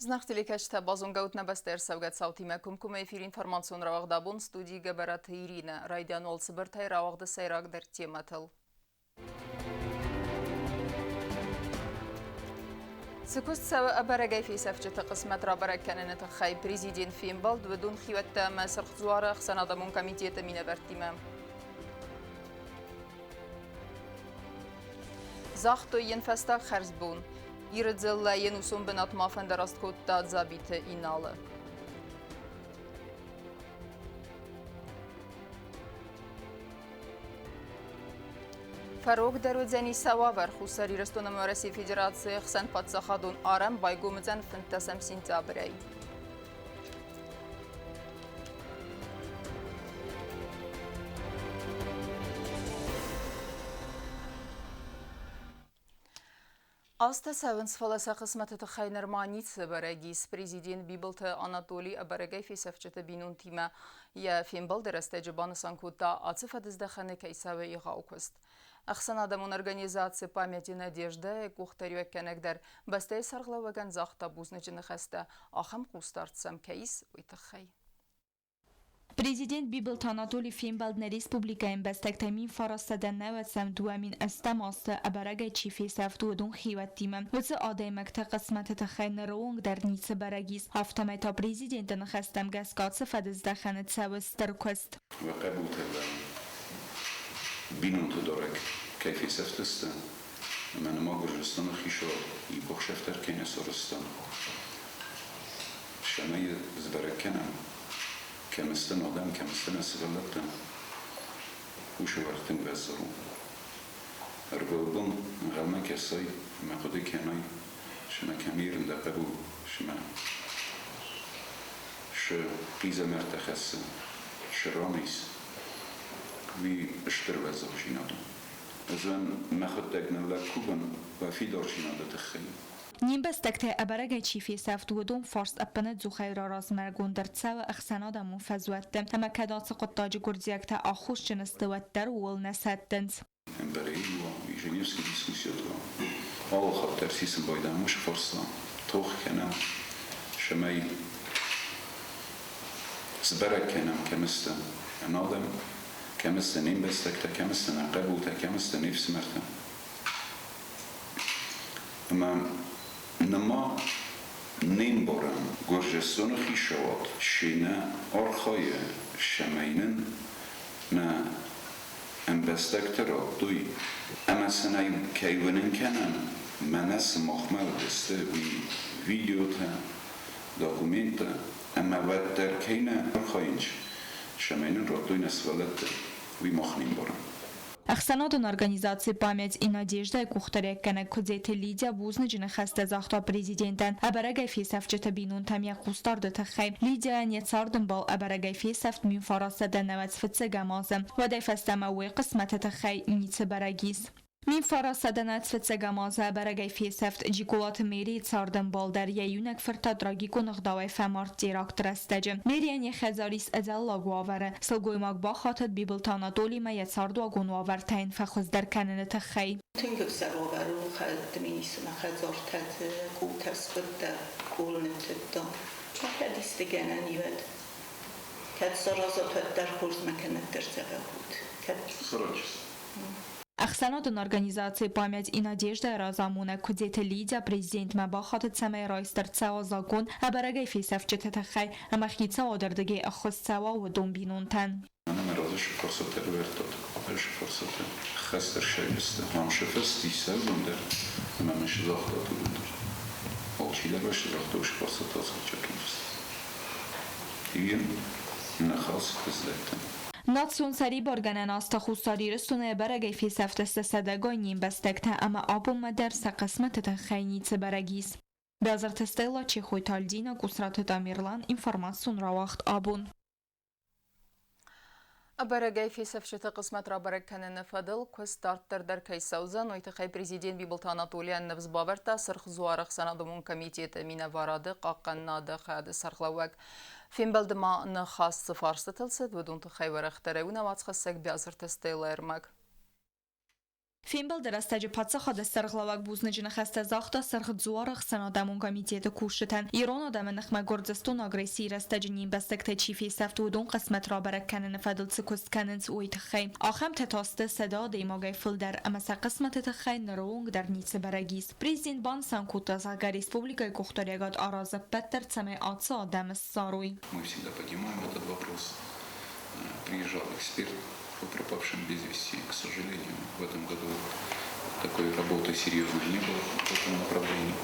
Знахтели качта базон гаутна бастер савгат саутима кумкум эфир информацион равагдабун студии габарат Ирина райдан олсыбыртай равагды сайрак дар тематыл. سكوست سوا أبرجي في سفجة قسمة رابرك كان نتخي بريزيدين فيمبالد بدون خيوة ما سرخ زوارة خسنا ضمن كميتية من برتمام زاختو ينفستا خرزبون يرزل ينوسون بنات مافن درست كود داد زابيت إنالة فروق درودزني سواور خساري رستون مورسي فيدراتسي خسن باتساخادون آرم بايقومزن فنتسم سنتابري Asta sevens falasa qismeti xaynir manitse baragis prezident Bibalta Anatoli Abaragay fesefçete binun time ya fimbal dereste jban sankuta atsıfa dizdaxane kaysawe iğaukust. Axsan adamın organizasiya pamyati nadежда kuxtariyo kenekder bastay sarglawagan zaxta buznıcını xasta axam qustartsam kays uytaxay. Президент Bibalta Anatoli Fimbaldne Respublikain bestektemin farasteden nevetsem duamin estemasta abaragay çifi seftudun xivattime. Vısı adaymak ta qismeti ta xayna roğung der nitsi baragis. Haftame ta prezidentin xestem gaskatsı fedizdaxanet sevistır kust. وقبول بینون تو دارک کیفی سفتستن من ما گرجستان خیشا ای بخشفتر کنه سرستان شمای زبرکنم کمستن آدم کمستن اسفلتن وشو ورتن بزرو اربابم غلما کسای مقده کنای شما کمیرن ده قبول شما ش قیزه مرتخص شرامیس وی اشتر وزا شینادو ازن مخد دگنالا کوبن و فی دار شیناده تخیل نیم بستکته ابرگه چیفی سفت و دوم فارس اپنت زو خیر راز مرگون در تساو اخسانا دمون فزوت اما کدات قطاج گرزیکته آخوش جنستوت در ول نسدنز برای و ایژنیوسکی دیسکوسیو دو آل خاطر سیسم بایدن مش فارسا توخ کنم شمای زبرک کنم کمستن انادم کمستن این بستکته کمستن قبوته کمستن نفس مرتن اما نما نیم بارم گرجستان خیشوات شینه آرخای شمینن نه ام بستکته را دوی اما سنای کیونن کنن من از مخمل دسته ویدیو تا داکومنت اما ود در کینه آرخاینج شمینن را دوی نسولت وی مخنیم بارم Ахсанадон организации «Память и надежда» кухтареккане кодзете Лидия Бузнычны хасте захта президентен абарагай фесафчета бинун тамия кустарды тахай. Лидия нецардын бал абарагай фесафт мин фарасада навац фитсе гамазы. Вадай фастама уи қисмата тахай нице барагис. Min farasada netfitse gamaza baragay feseft jikulat meri tsardın bal der yayunak firtadragi konıqdavay femart dirakt restecim. Meriyen ye xezaris ezella guavare. Silgoymak baxatat bibiltana dolime ye tsardu agunvavar tayin fəxuz der kanını tıxay. Tüngüksel overu xezdiminisine xezartet kutesbıtta kulnetetta. Çok hadiste genen yöd. Kad sarazat der kurzmekenet der sebehut. Срочно. Ахсанадон организации «Память и надежда» разамуна кудета Лидия президент мабахат цамай райстер цао загон абарагай фесафчета тахай амахница одердеге ахос цао و دون بینونتن. أنا مرادش فرصة الوردات برش فرصة خستر شايسته هم شفست يسوون در ما مش ضغطات وندر أول شيء لا برش ضغطوش فرصة تاسك جاكيفس يين نخاص بزدتن Natsun sari borganen asta khustari restune baragay fesafte sadagay nim bestekte ama abum der sa qismete xaynitse baragis. Bazar testela chi khoytaldina kusrat tamirlan informatsiyon rawaxt abun. أبرجاي في سفشة قسمة رابرك كان نفضل كوستارتر در كيساوزان ويتخي بريزيدين بيبلتا أناطوليا النفس بابرتا سرخ زوارخ سنادمون كميتية من فارادق أقن دخاد سرخلوك فين بلد ما نخاص فارسة تلسد ودون تخي ورخ تريونا واتخسك بأزر تستيل إرمك Фимбл дерастаджи пацахада сарглавак бузнеджина хастазахта саргдзуарах санадамун комитета кушетен. Ирон آدم نخمه گرزستون آگریسی رستج نیم بستکت چیفی سفت ودون قسمت را برک کنن فدل سکست کنن اویت خی. آخم تتاسته صدا دیماگای فل در امسا قسمت تخی نرونگ در نیت برگیس. پریزیدنت بان سانکوتا زاگا республикой кухторягат араза Петер цаме отца Демес Саруй. Мы всегда поднимаем этот вопрос. Приезжал эксперт по пропавшим без вести. К сожалению, в этом году такой работы серьезной не было в этом направлении.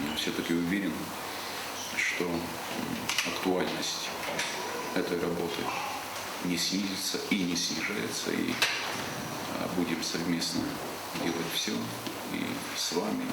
Я все-таки уверен, что актуальность этой работы не снизится и не снижается, и будем совместно делать все и с вами,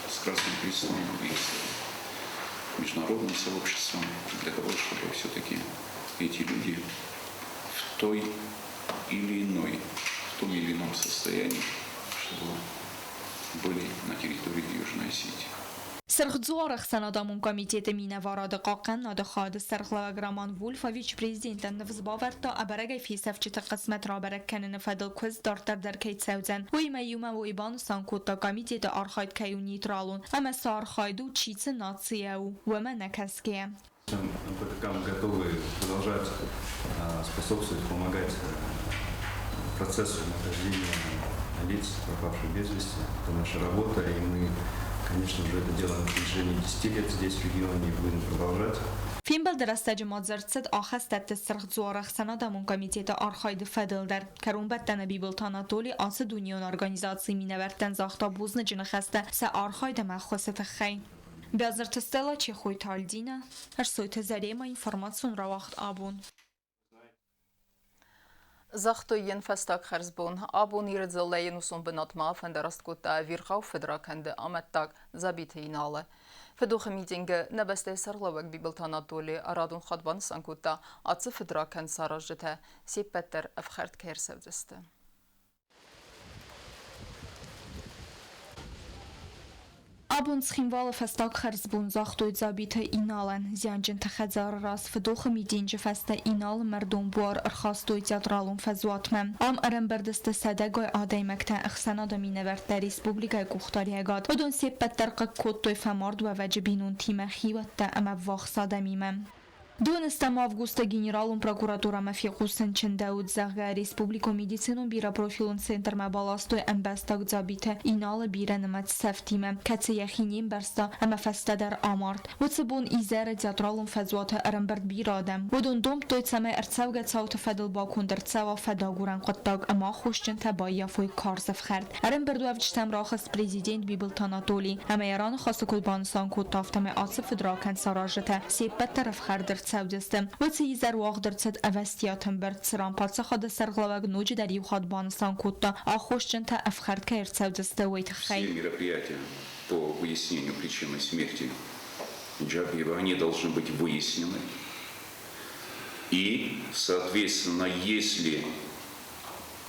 с Красным Крестом, и с международным сообществом для того, чтобы все-таки эти люди в той или иной, в том или ином состоянии, чтобы были на территории Южной Осетии. سرخزوارخ سنادامون کمیته مینوارا دقاقن نادخاد سرخلوگ رامان وولف ویچ پریزیدنت نفز باورتا ابرگی فی سفچت قسمت را برکن نفدل کوز دارتر در کیت سوزن وی میوم و ایبان سانکوتا کمیته دا آرخاید کیو نیترالون اما سارخایدو چیت ناتسیو و من نکسکیه. Мы готовы продолжать способствовать, помогать процессу нахождения лиц, пропавших без вести. Это наша работа, и мы, конечно же, это делаем в течение 10 лет здесь, в регионе, и будем продолжать. فیلم درستج مادزرتسد آخستت سرخزوارخ سنادامون کمیته آرخاید فدل در کرون بتن بیبلتانا دولی آس دنیون ارگانیزاسی مینورتن زاختا بوزن جنخسته سه آرخاید مخصوصت خی. Бязарта стела чехой тальдина, аж сойта зарема информацию на вахт абун. Zachtو jen festak herzbon, abon irdzellejen usun benatma van de rastkota virgau fedrakende amettak zabite inale. Fedoge meetinge nebeste serlawek bibeltana dole aradun khadban sankota atse fedraken sarajete si Peter afkhert kersevdeste. Abun schimwale festak herzbon zachtoit zabite inalen, zianjen techedzar ras fedoge meetinge feste inal merdom boar erchastoit jadralun fezwatmem. Am berdeste sedegoy ademekte اخسنا دمینورد در ریسپوبلیکای کوختاریگاد و دون سی پترق کتوی فمارد و وجبینون تیم خیوت اما واخصا دمیمم. Донестам августа генералом прокуратура мафиқусын Чиндаут Зага республику медицину бира профилун центр мабаластой эмбестак забите инала бира намат сефтиме катse яхиним берста ама фестадар амарт вцбун изера театралун фазуата арамберт бирадам ودون دوم تویتسمه ارتساوگت ساوت فدل باکون در تساوا فداگورن قطاق اما خوشچن تبایی فوی کارزف خرد ارمبردو افجتم راخص پریزیدنت بیبلتانا دولی اما ایران خاص کدبانستان کد تافتم آصف دراکن سراجته سیبت طرف خردر سودستم و تیزر واق درصد اوستیاتم برد سران پاتس خود سرغلوگ نوج در یو خود بانستان کتا آخوشچن تا افخرد که ارتسودسته ویت خیل. Все мероприятия по выяснению причины смерти Джабиева, они должны быть выяснены. И, соответственно, если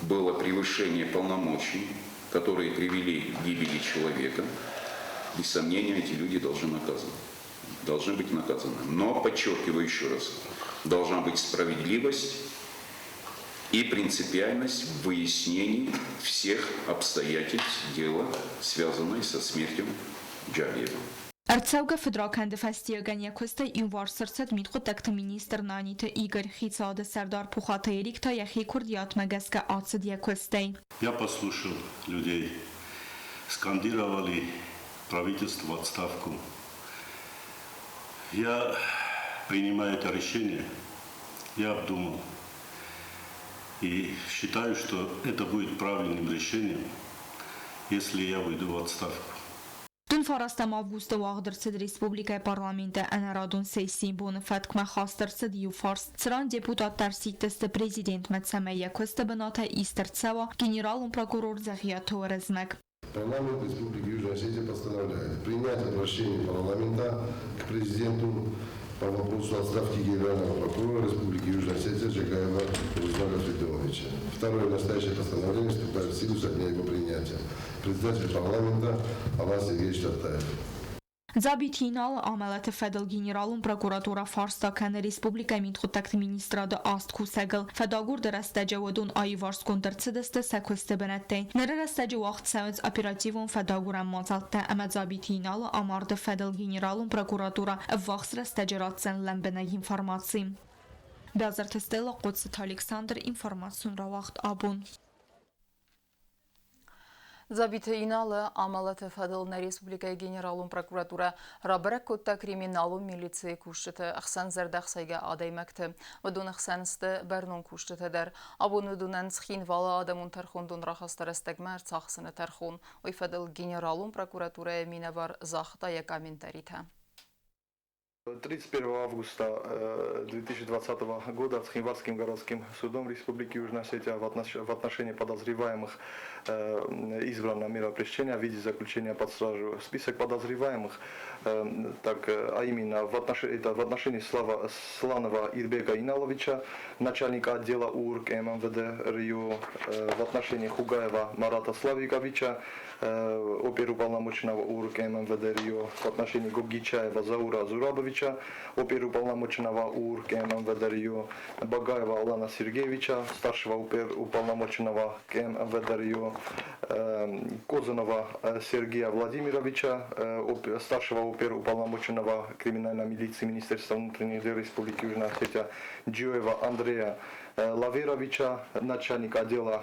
было превышение полномочий, которые привели к гибели человека, без сомнения эти люди должны быть наказаны. Но, подчеркиваю еще раз, должна быть справедливость и принципиальность в выяснении всех обстоятельств дела, связанных со смертью Джабиева. ارتساوگا فدراکنده فستیگانی کسته این وار سرسد مید خود تکت مینیستر نانیت ایگر خیصاد سردار پوخاتایریک تا یخی کردیات مگسکا آتسد کسته. Я послушал людей, скандировали правительство в отставку. Я принимаю это решение, я обдумал и считаю, что это будет правильным решением, если я выйду в отставку. دون فارستم آوگوست واق درصد ریسپوبلیکای پارلامنت انارادون سیسی بون فتک مخواست درصد یو فارس سران депутат در سیتست президент متسمه یکست بناتا ایستر تسوا генералом прокурор Захия Туарезмек. Парламент Республики Южная Осетия постановляет принять обращение парламента к президенту по вопросу отставки генерального прокурора Республики Южная Осетия Джагаева Руслана Федоровича. Второе настоящее постановление вступает в силу со дня его принятия. Председатель парламента Алан Сергеевич Тартаев. Zabithinal amelete fedel generalun prokuratura Farstakane Respublika Mitxutakti ministrada ast kusegel fedagur derestece ودون ayvars kondertsideste sekweste benette. Nerestece vaxt sevens operativun fedaguran mazaltte ama Zabithinal amarde fedel generalun prokuratura vaxt restece ratsen lembene informatsiy. Bezertestela Qudsit Alexander informatsiyon ra vaxt abun. Zabithinalը ամալաթ ֆադելն Ռեսպուբլիկայի գեներալուն պրոկուրատուրա ռաբերակ կոտտա կրիմինալուն միլիցիի կուշտը ախսան զերդախսայգա ադայմակթը վդուն ախսանստը բերնուն կուշտը դեր աբունու դունան սխին вала адамун тархундун рахастарастагмар цахсыны тархун ой фадел генералун прокуратура минавар захта я комментарита. 31 августа 2020 года Цхинвальским городским судом Республики Южная Осетия в отношении подозреваемых избрано мера пресечения в виде заключения под стражу. Список подозреваемых, а именно в отношении Сланова Ирбека Иналовича, начальника отдела УРК МВД РИО, в отношении Хугаева Марата Славиковича, оперуполномоченного УРК МВД РИО, в отношении Гогичаева Заура Зурабовича, оперуполномоченного УРК МВД РИО, Багаева Алана Сергеевича, старшего оперуполномоченного МВД РИО, Козанова Сергея Владимировича, старшего оперуполномоченного криминальной милиции Министерства внутренних дел Республики Южная Осетия, Джиоева Андрея Лаверовича, начальник отдела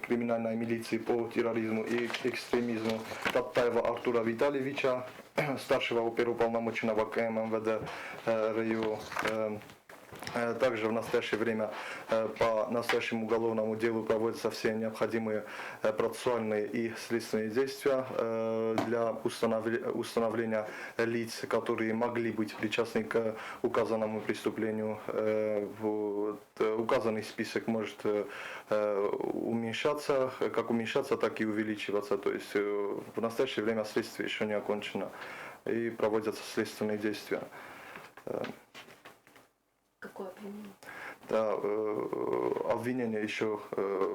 криминальной милиции по терроризму и экстремизму, Таттаева Артура Витальевича, старшего оперуполномоченного КМВД РИО. Также в настоящее время по настоящему уголовному делу проводятся все необходимые процессуальные и следственные действия для установления лиц, которые могли быть причастны к указанному преступлению. Указанный список может уменьшаться, так и увеличиваться. То есть в настоящее время следствие еще не окончено и проводятся следственные действия. Какое обвинение? Да, обвинения еще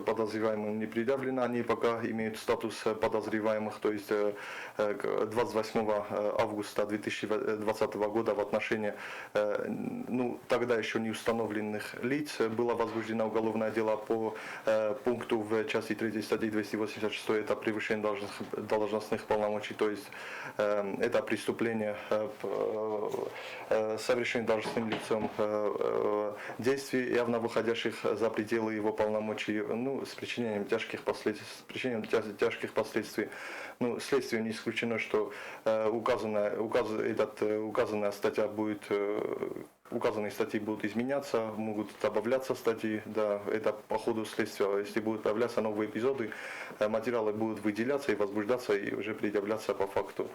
подозреваемым не предъявлено, они пока имеют статус подозреваемых, то есть 28 августа 2020 года в отношении тогда еще не установленных лиц было возбуждено уголовное дело по пункту в части 3 статьи 286, это превышение должностных полномочий, то есть это преступление совершенным должностным лицом действий, явно выходящих за пределы его полномочий, с причинением тяжких последствий. Следствие не исключено, что указанные статьи будут изменяться, могут добавляться статьи, да, это по ходу следствия, если будут появляться новые эпизоды, материалы будут выделяться и возбуждаться и уже предъявляться по факту.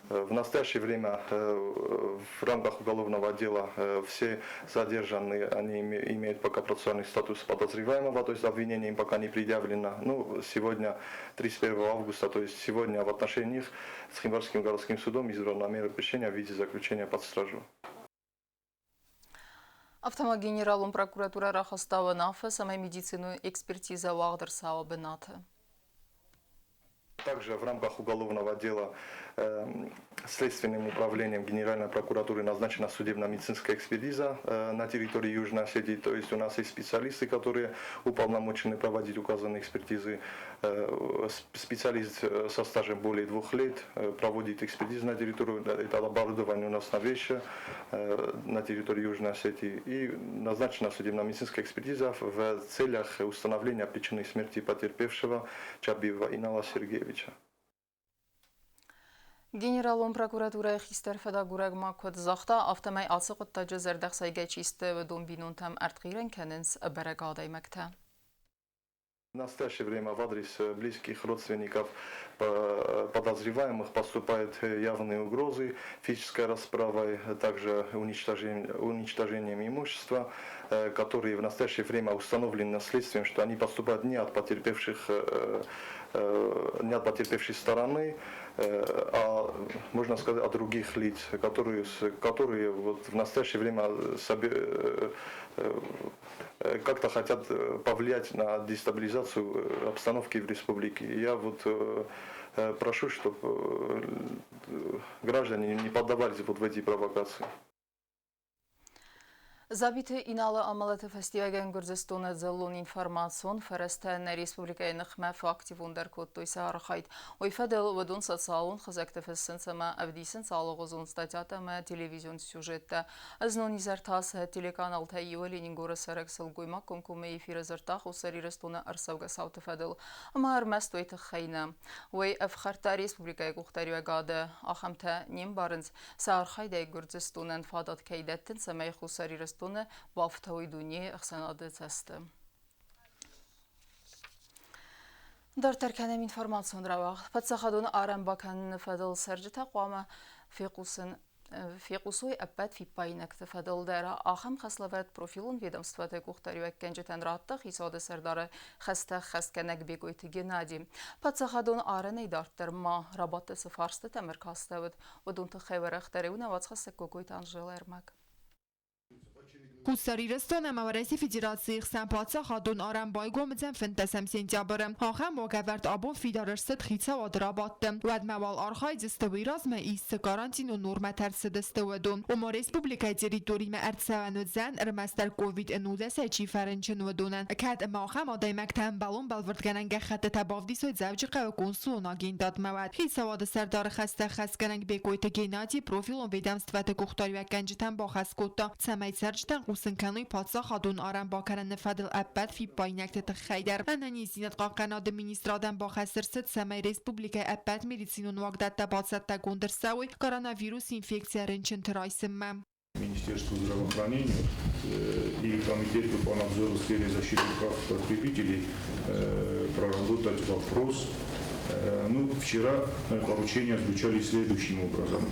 В настоящее время в рамках уголовного дела все задержанные, они имеют пока процессуальный статус подозреваемого, то есть обвинение им пока не предъявлено. Сегодня, 31 августа, то есть сегодня в отношении них с Цхинвальским городским судом избрана мера пресечения в виде заключения под стражу. Автома генералун прокуратура рахастава нафа самой медицину экспертиза Вагдерсава Бената. Также в рамках уголовного дела Следственным управлением Генеральной прокуратуры назначена судебно-медицинская экспертиза на территории Южной Осетии. То есть у нас есть специалисты, которые уполномочены проводить указанные экспертизы. Специалист со стажем более 2 лет проводит экспертизу на территории. Это оборудование у нас новейшее на территории Южной Осетии. И назначена судебно-медицинская экспертиза в целях установления причины смерти потерпевшего Чабиева Инала Сергеевича. Генералун прокуратура хистер федагураг макот захта автомай асык таҗы зердах сайгачисты в домбинун там артгирен кененс берегадай макта. В настоящее время в адрес близких родственников подозреваемых поступают явные угрозы физической расправой, также уничтожением имущества, которые в настоящее время установлены следствием, что они поступают не от потерпевшей стороны, а можно сказать от других лиц, которые в настоящее время как-то хотят повлиять на дестабилизацию обстановки в республике. Я прошу, чтобы граждане не поддавались вот в эти провокации. Zabite inale amalete festivagen Gürzistan'ı zellon informasyon ferestene Respublika'ya nıxma faktiv under kodtoysa arxayt. Oyfadel vedun sotsialun xizaktifessin sama avdisin sağlıqızun statiyata ma televizyon süjette. Aznon izertas telekanal tayive Leningora sarek sılgoyma konkume efir zertaq usari restona arsavga savtifadel. Ama armestoy txayna. Ve afxarta Respublika'ya guxtariwa gade. Axamta nim barınz sarxayda Gürzistan'ın fadat kaydattin samay xusari restona بافتوی دنیای اقتصادی است. در ترکیب اینفورماسیون را وقت پدسخدون آرام باکن فدل سرجت قوام في قصوي أبد في باينك تفضل دارا آخم خسلوات بروفيلون ведомства تكوختاري وكنجتن راتة خيساد سردار خسته خست كنك بيگويت جنادي پدسخدون آرن إدارتر ما رابط سفارست تمركاستود ودون تخيور اختاريون واتخست كوكويت أنجيل إرماك. Хусарирստона Мавареси Федерации Хсампаца Хадун Арамбайго мцен фентесем сентябрем. Ахам вогавард абон фидарырсыд хица адрабаттым. Вадмавал архай зыстывиразма иссы карантину норма терсидыстывыдун. Ума республика территориме эртсаванудзен рмастер COVID-19 чифаренчинвыдунен. Кад махам адаймак тамбалун балвырдгананга хатта табавдисой завжиqa консулун агентат мавад. Хица вады сардар хаста хаскананг бекойта генати профилон ведомства текухтари ваканжитан ба хаскота. Цамай саржтан سنكانوي پادشاه خادون آرام با کردن فضل ابد فی پاینکت تخیدر. اننی زینت قاقناد مینیسترادن با خسر ست سمای ریسپوبلیکای ابد میریسینون وقت تبادست تگوندر سوی کرونا ویروس інфекция ренчен терайсимма. Министерству здравоохранения и Комитету по надзору в сфере защиты прав потребителей проработать вопрос. Вчера поручения звучали следующим образом.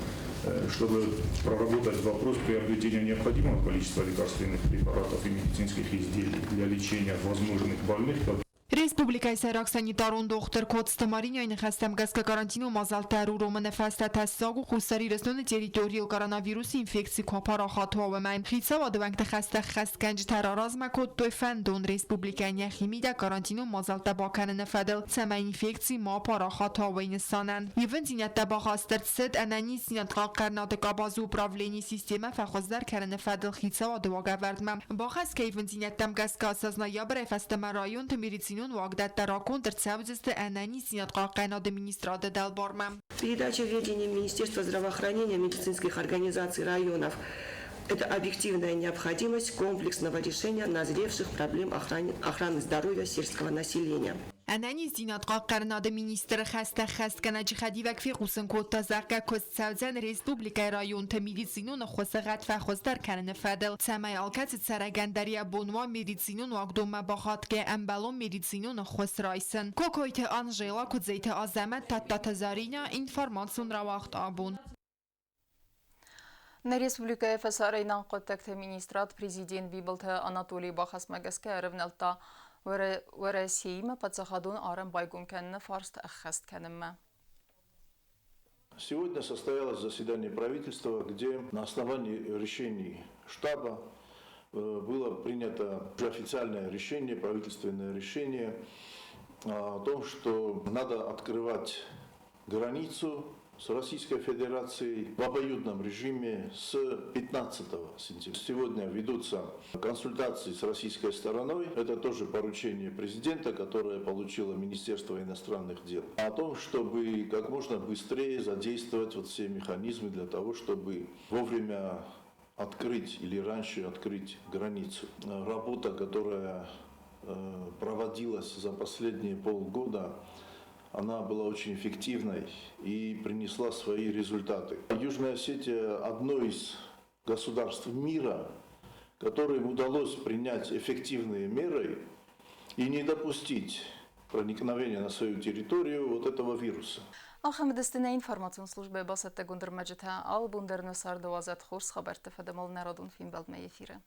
Чтобы проработать вопрос приобретения необходимого количества лекарственных препаратов и медицинских изделий для лечения возможных больных. Республикай Сайрак санитарун доктор Котстамарин яйны хастам газка карантину мазал террору манифеста тасагу хусари рестон территориал коронавирус инфекции копара хатова майн хица вадванг тхаста хастганж террораз макот той фандон республикай яхимида карантину мазал табакан фадл сама инфекции ма пара хатова инсанан ивен зинят табахастер сед анани зинят قرنات قاباز управление система фахоздар каран фадл хица вадвагавардмам бахас кайвен зинят там газка сознаябр фастама район медицинун вагдат таракон терцавзест анани зинят قاقناد администрада далбармам. Передача ведения Министерства здравоохранения медицинских организаций районов – это объективная необходимость комплексного решения назревших проблем охраны здоровья сельского населения. اننی زینات قاقرناد مینیستر خسته خست کنج خدی وکفی قوسن کوتا زرقا کست سوزن ریسپوبلیکای رایون تمیدیزینون خوصغت فخوزدر کنن فدل سمای آلکت سرگندری بونوا میدیزینون واقدوم مباخات که انبالون میدیزینون خوص رایسن کوکویت آنجیلا کدزیت آزمت تاتا تزارینا اینفارماسیون را وقت آبون. На республика ФСР инан коттакт министрат президент Бибалта Анатолий Бахасмагаске ревнелта ورسيما подсахадун арам байгун кенна фарст ахаст кеннема. Сегодня состоялось заседание правительства, где на основании решений штаба было принято официальное решение, правительственное решение о том, что надо открывать границу с Российской Федерацией в обоюдном режиме с 15 сентября. Сегодня ведутся консультации с российской стороной. Это тоже поручение президента, которое получило Министерство иностранных дел. О том, чтобы как можно быстрее задействовать вот все механизмы для того, чтобы вовремя открыть или раньше открыть границу. Работа, которая проводилась за последние полгода, она была очень эффективной и принесла свои результаты. Южная Осетия – одно из государств мира, которым удалось принять эффективные меры и не допустить проникновения на свою территорию вот этого вируса. Алхамдестина информацион службе басатта гундер маджита ал бундер насар 12 хорс хабар тфадамал народун фин балдме эфире.